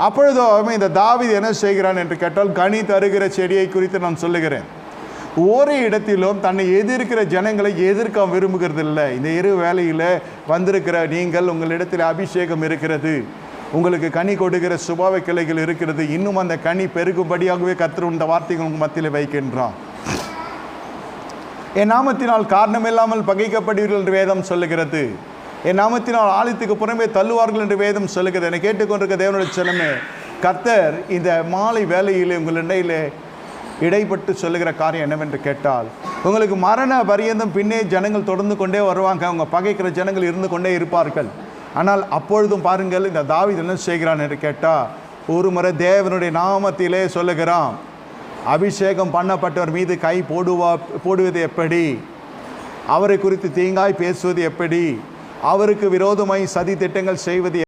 அப்பொழுதோ இந்த தாவீது என்ன செய்கிறான் என்று கேட்டால், கனி தருகிற செடியை குறித்து நான் சொல்லுகிறேன். ஒரே இடத்திலும் தன்னை எதிர்க்கிற ஜனங்களை எதிர்க்க விரும்புகிறது இல்லை. இந்த இரு வேளையில் வந்திருக்கிற நீங்கள், உங்களிடத்தில் அபிஷேகம் இருக்கிறது, உங்களுக்கு கனி கொடுக்கிற சுபாவ கிளைகள் இருக்கிறது, இன்னும் அந்த கனி பெருகும்படியாகவே கர்த்தர் இந்த வார்த்தைகள் உங்கள் மத்தியில் வைக்கின்றான். என் நாமத்தினால் காரணமில்லாமல் பகைக்கப்படுவீர்கள் என்று வேதம் சொல்லுகிறது. என் நாமத்தினால் ஆலயத்துக்கு புறமே தள்ளுவார்கள் என்று வேதம் சொல்லுகிறது. என்னை கேட்டுக்கொண்டிருக்க தேவனுடைய ஜனமே, கர்த்தர் இந்த மாலை வேளையிலே உங்கள் இடையிலே இடைப்பட்டு சொல்லுகிற காரியம் என்னவென்று கேட்டால், உங்களுக்கு மரண பரியந்தம் பின்னே ஜனங்கள் தொடர்ந்து கொண்டே வருவாங்க, அவங்க பகைக்கிற ஜனங்கள் இருந்து கொண்டே இருப்பார்கள். ஆனால் அப்பொழுதும் பாருங்கள், இந்த தாவீது என்ன செய்கிறான் என்று கேட்டால், ஒரு முறை தேவனுடைய நாமத்திலே சொல்லுகிறான், அபிஷேகம் பண்ணப்பட்டவர் மீது கை போடுவது எப்படி, அவரை குறித்து தீங்காய் பேசுவது எப்படி, அவருக்கு விரோதமாய் சதி திட்டங்கள் செய்வது